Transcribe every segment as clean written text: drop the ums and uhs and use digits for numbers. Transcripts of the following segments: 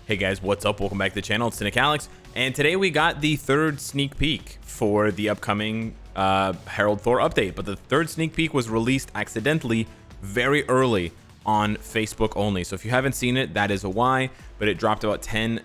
Hey guys, what's up? Welcome back to the channel. It's Cynicalex, and today we got the third sneak peek for the upcoming Herald Thor update. But the third sneak peek was released accidentally very early on Facebook only. So if you haven't seen it, that is a why, but it dropped about 10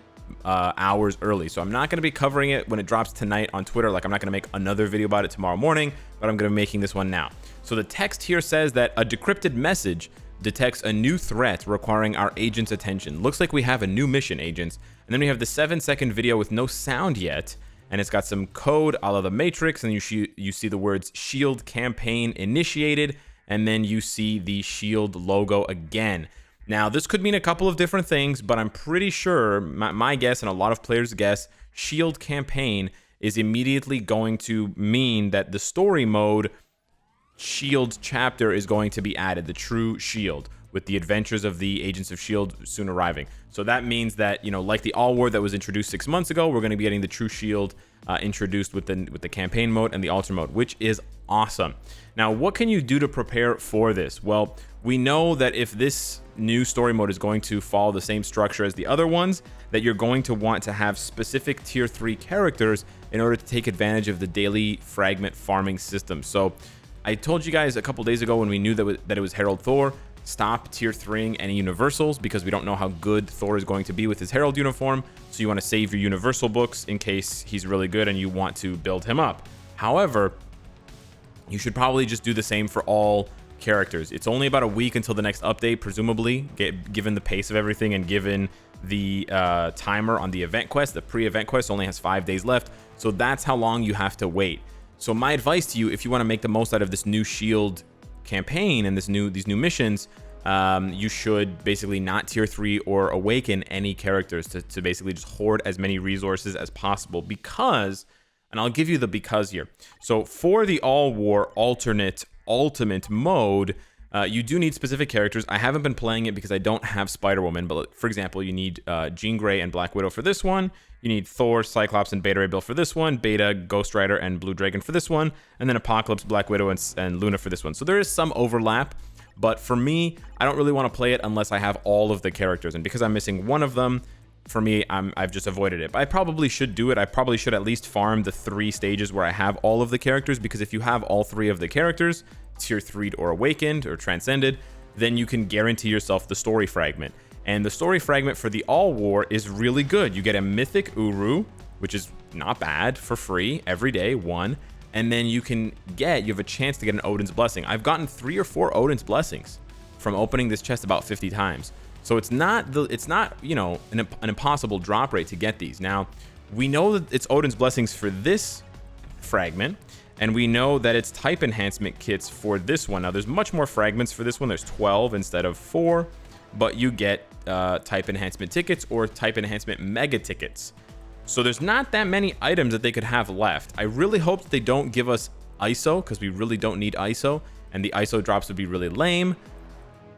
hours early. So I'm not going to be covering it when it drops tonight on Twitter. Like, I'm not going to make another video about it tomorrow morning, but I'm going to be making this one now. So the text here says that a decrypted message detects a new threat requiring our agents' attention. Looks like we have a new mission, agents. And then we have the 7-second video with no sound yet, and it's got some code a la the Matrix, and you see the words SHIELD campaign initiated, and then you see the SHIELD logo again. Now, this could mean a couple of different things, but I'm pretty sure, my guess and a lot of players' guess, SHIELD campaign is immediately going to mean that the story mode SHIELD chapter is going to be added, the true SHIELD, with the adventures of the agents of SHIELD soon arriving. So that means that, you know, like the All War that was introduced 6 months ago, we're going to be getting the true SHIELD introduced with the campaign mode and the alter mode, which is awesome. Now, what can you do to prepare for this? Well, we know that if this new story mode is going to follow the same structure as the other ones, that you're going to want to have specific tier 3 characters in order to take advantage of the daily fragment farming system. So I told you guys a couple days ago when we knew that it was Herald Thor, stop tier 3ing any universals because we don't know how good Thor is going to be with his Herald uniform. So you want to save your universal books in case he's really good and you want to build him up. However, you should probably just do the same for all characters. It's only about a week until the next update, presumably, given the pace of everything and given the timer on the event quest. The pre-event quest only has 5 days left, so that's how long you have to wait. So my advice to you, if you want to make the most out of this new SHIELD campaign and these new missions, you should basically not tier 3 or awaken any characters to basically just hoard as many resources as possible, because, and I'll give you the because here. So for the All War alternate ultimate mode, you do need specific characters. I haven't been playing it because I don't have Spider-Woman, but for example, you need Jean Grey and Black Widow for this one. You need Thor, Cyclops, and Beta Ray Bill for this one, Beta, Ghost Rider, and Blue Dragon for this one, and then Apocalypse, Black Widow, and Luna for this one. So there is some overlap, but for me, I don't really want to play it unless I have all of the characters, and because I'm missing one of them, for me, I've just avoided it. But I probably should do it. I probably should at least farm the 3 stages where I have all of the characters, because if you have all 3 of the characters, tier 3 or awakened or transcended, then you can guarantee yourself the story fragment. And the story fragment for the All War is really good. You get a mythic Uru, which is not bad, for free every day, 1, and then you have a chance to get an Odin's Blessing. I've gotten 3 or 4 Odin's Blessings from opening this chest about 50 times. So it's not you know, an impossible drop rate to get these. Now, we know that it's Odin's Blessings for this fragment, and we know that it's type enhancement kits for this one. Now, there's much more fragments for this one. There's 12 instead of 4, but you get type enhancement tickets or type enhancement mega tickets. So there's not that many items that they could have left. I really hope that they don't give us ISO, because we really don't need ISO, and the ISO drops would be really lame.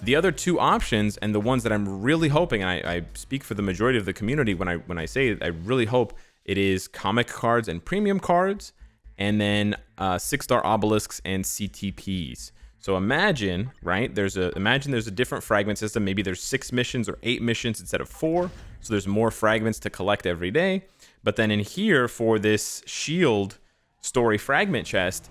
The other 2 options, and the ones that I'm really hoping, and I speak for the majority of the community when I say it, I really hope it is comic cards and premium cards, and then 6-star obelisks and CTPs. So imagine, right? Imagine there's a different fragment system. Maybe there's 6 missions or 8 missions instead of 4. So there's more fragments to collect every day. But then in here, for this SHIELD story fragment chest,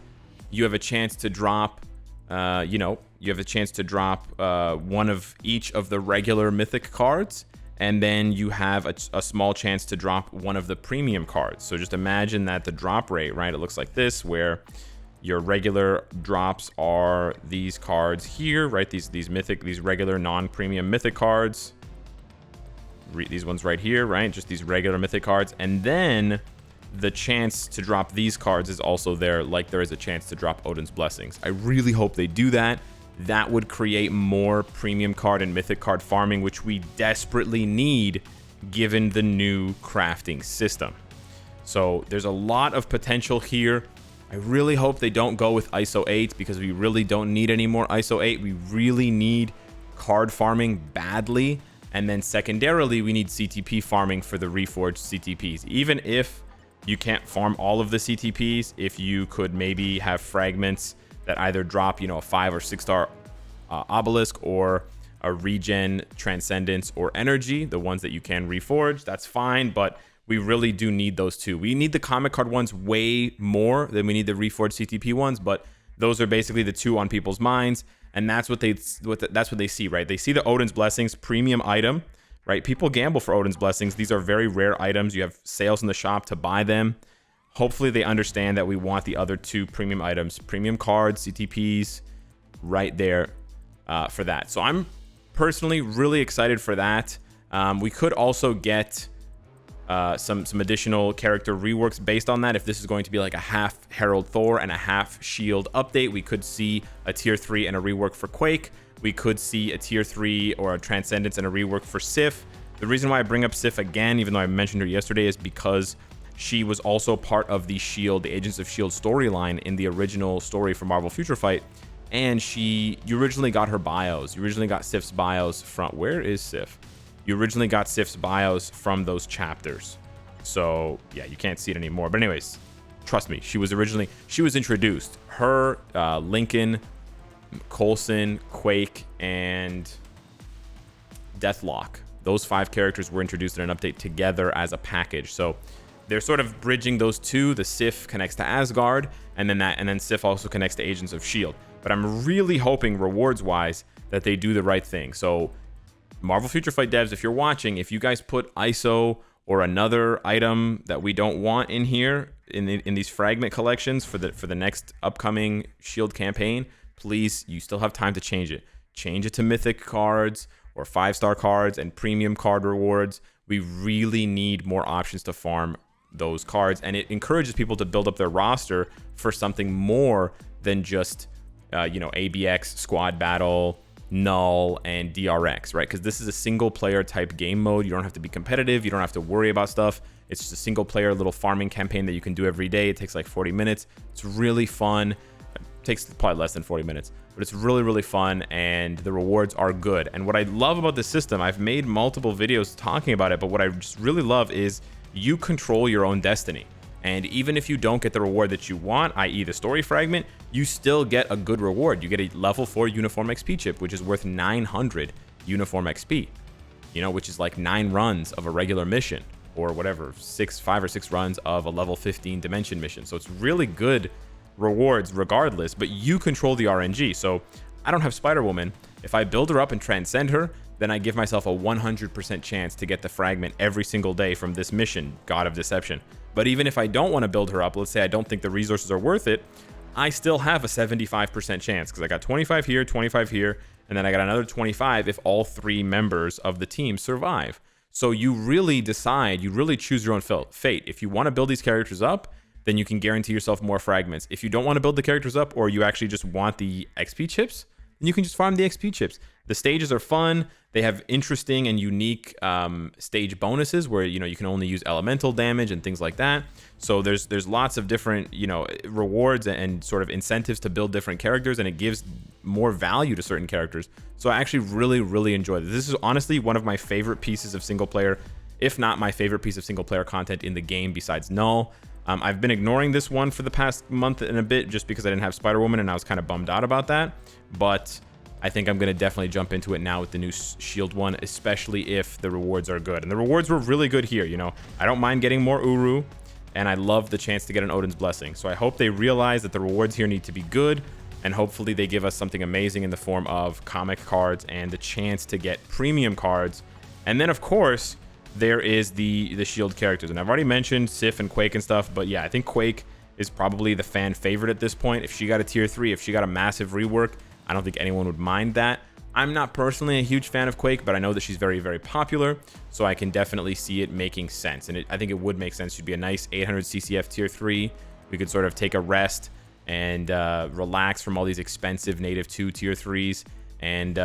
you have a chance to drop, you have a chance to drop 1 of each of the regular mythic cards, and then you have a small chance to drop 1 of the premium cards. So just imagine that the drop rate, right? It looks like this, where your regular drops are these cards here, right? These regular non-premium mythic cards. These ones right here, right? Just these regular mythic cards. And then the chance to drop these cards is also there, like there is a chance to drop Odin's Blessings. I really hope they do that. That would create more premium card and mythic card farming, which we desperately need given the new crafting system. So there's a lot of potential here. I really hope they don't go with ISO 8, because we really don't need any more ISO 8. We really need card farming badly. And then secondarily, we need CTP farming for the reforged CTPs. Even if you can't farm all of the CTPs, if you could maybe have fragments that either drop, you know, a 5 or 6 star obelisk, or a regen, transcendence, or energy, the ones that you can reforge, that's fine, but we really do need those two. We need the comic card ones way more than we need the reforged CTP ones, but those are basically the two on people's minds, and that's what they see, right? They see the Odin's Blessings premium item, right? People gamble for Odin's Blessings. These are very rare items. You have sales in the shop to buy them. Hopefully they understand that we want the other two premium items, premium cards, CTPs, right there for that. So I'm personally really excited for that. We could also get some additional character reworks based on that. If this is going to be like a half Herald Thor and a half Shield update, we could see a tier 3 and a rework for Quake. We could see a tier 3 or a Transcendence and a rework for Sif. The reason why I bring up Sif again, even though I mentioned her yesterday, is because she was also part of the Shield, the Agents of Shield storyline in the original story for Marvel Future Fight. And you originally got her bios. You originally got Sif's bios from, where is Sif? You originally got Sif's bios from those chapters. So yeah, you can't see it anymore. But anyways, trust me, she was introduced. Her, Lincoln, Coulson, Quake, and Deathlock. Those 5 characters were introduced in an update together as a package. So they're sort of bridging those two. The Sif connects to Asgard, and then Sif also connects to Agents of Shield. But I'm really hoping, rewards-wise, that they do the right thing. So Marvel Future Fight devs, if you're watching, if you guys put ISO or another item that we don't want in here in these fragment collections for the next upcoming Shield campaign, please, you still have time to change it. Change it to mythic cards or 5-star cards and premium card rewards. We really need more options to farm those cards, and it encourages people to build up their roster for something more than just ABX, squad battle, null, and DRX, right? Because this is a single player type game mode. You don't have to be competitive. You don't have to worry about stuff. It's just a single player little farming campaign that you can do every day. It takes like 40 minutes. It's really fun. It takes probably less than 40 minutes, but it's really, really fun, and the rewards are good. And what I love about this system, I've made multiple videos talking about it, but what I just really love is you control your own destiny. And even if you don't get the reward that you want, i.e. the story fragment, you still get a good reward. You get a level 4 uniform XP chip, which is worth 900 uniform XP, which is like 9 runs of a regular mission, or whatever, 5 or 6 runs of a level 15 dimension mission. So it's really good rewards regardless, but you control the RNG. So I don't have Spider-Woman. If I build her up and transcend her, then I give myself a 100% chance to get the fragment every single day from this mission, God of Deception. But even if I don't want to build her up, let's say I don't think the resources are worth it, I still have a 75% chance, because I got 25 here, 25 here, and then I got another 25 if all 3 members of the team survive. So you really decide, you really choose your own fate. If you want to build these characters up, then you can guarantee yourself more fragments. If you don't want to build the characters up, or you actually just want the XP chips, then you can just farm the XP chips. The stages are fun. They have interesting and unique stage bonuses where you can only use elemental damage and things like that. So there's lots of different rewards and sort of incentives to build different characters, and it gives more value to certain characters. So I actually really enjoy this. This is honestly one of my favorite pieces of single player, if not my favorite piece of single player content in the game besides Null. I've been ignoring this one for the past month and a bit just because I didn't have Spider-Woman, and I was kind of bummed out about that. But I think I'm going to definitely jump into it now with the new Shield one, especially if the rewards are good. And the rewards were really good here, I don't mind getting more Uru, and I love the chance to get an Odin's Blessing. So I hope they realize that the rewards here need to be good, and hopefully they give us something amazing in the form of comic cards and the chance to get premium cards. And then, of course, there is the Shield characters. And I've already mentioned Sif and Quake and stuff, but yeah, I think Quake is probably the fan favorite at this point. If she got a tier 3, if she got a massive rework, I don't think anyone would mind that. I'm not personally a huge fan of Quake, but I know that she's very popular, so I can definitely see it making sense. And I think it would make sense. She'd be a nice 800 CCF tier 3. We could sort of take a rest and relax from all these expensive native 2 tier 3s. And,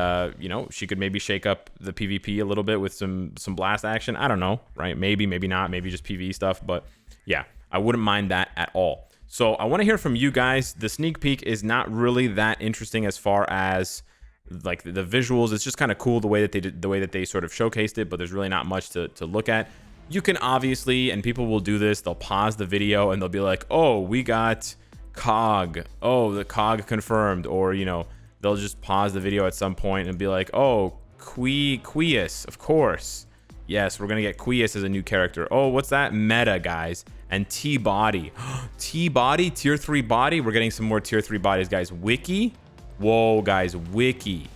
she could maybe shake up the PvP a little bit with some blast action. I don't know, right? Maybe not. Maybe just PvE stuff. But yeah, I wouldn't mind that at all. So I want to hear from you guys. The sneak peek is not really that interesting as far as like the visuals. It's just kind of cool the way that they sort of showcased it, but there's really not much to look at. You can obviously, and people will do this, they'll pause the video and they'll be like, oh, we got COG. Oh, the COG confirmed. Or, they'll just pause the video at some point and be like, oh, Queus, of course. Yes, we're gonna get Queus as a new character. Oh, what's that? Meta, guys. And T-Body. T-Body, tier 3 body. We're getting some more tier 3 bodies, guys. Wiki. Whoa, guys, Wiki.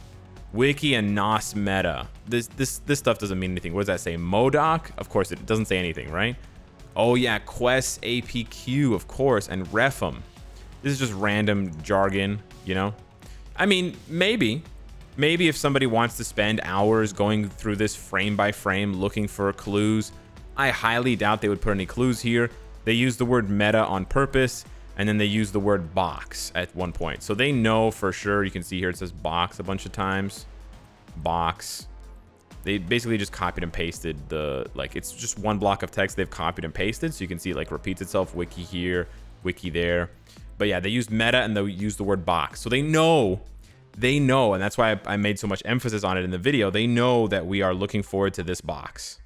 Wiki and Nos Meta. This stuff doesn't mean anything. What does that say? Modoc? Of course, it doesn't say anything, right? Oh, yeah, Quest APQ, of course, and Refum. This is just random jargon, you know? I mean, maybe if somebody wants to spend hours going through this frame by frame looking for clues, I highly doubt they would put any clues here. They use the word meta on purpose, and then they use the word box at one point. So they know for sure. You can see here it says box a bunch of times. Box. They basically just copied and pasted the, like, it's just one block of text they've copied and pasted. So you can see it like repeats itself. Wiki here, wiki there. But yeah, they used meta and they use the word box. So they know, and that's why I made so much emphasis on it in the video. They know that we are looking forward to this box.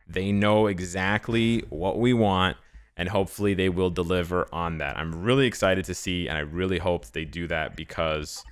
They know exactly what we want, and hopefully they will deliver on that. I'm really excited to see, and I really hope they do that because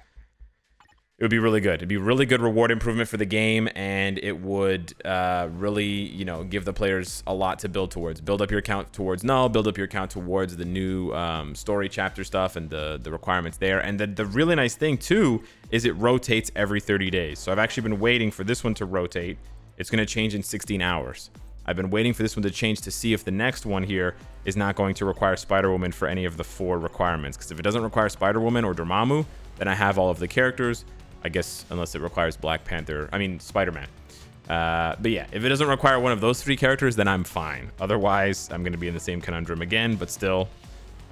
it would be really good. It'd be really good reward improvement for the game, and it would really, you know, give the players a lot to build towards. Build up your account towards null, build up your account towards the new story chapter stuff and the requirements there. And then the really nice thing too is it rotates every 30 days. So I've actually been waiting for this one to rotate. It's going to change in 16 hours. I've been waiting for this one to change to see if the next one here is not going to require Spider-Woman for any of the 4 requirements. Because if it doesn't require Spider-Woman or Dormammu, then I have all of the characters. I guess unless it requires Black Panther, I mean Spider-Man. But yeah, if it doesn't require one of those 3 characters, then I'm fine. Otherwise, I'm going to be in the same conundrum again. But still,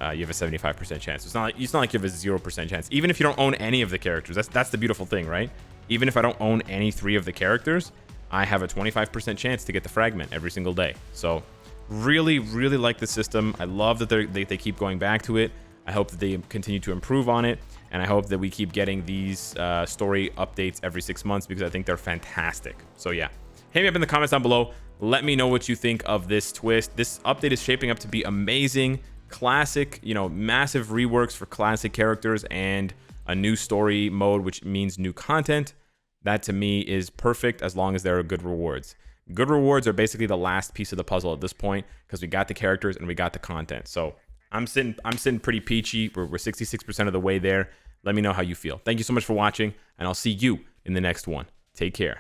you have a 75% chance. It's not like you have a 0% chance. Even if you don't own any of the characters, that's the beautiful thing, right? Even if I don't own any 3 of the characters, I have a 25% chance to get the fragment every single day. So really, really like the system. I love that they keep going back to it. I hope that they continue to improve on it. And I hope that we keep getting these story updates every 6 months because I think they're fantastic. So yeah, hit me up in the comments down below. Let me know what you think of this twist. This update is shaping up to be amazing. Classic, you know, massive reworks for classic characters and a new story mode, which means new content. That to me is perfect as long as there are good rewards. Good rewards are basically the last piece of the puzzle at this point because we got the characters and we got the content. So I'm sitting pretty peachy. We're 66% of the way there. Let me know how you feel. Thank you so much for watching, and I'll see you in the next one. Take care.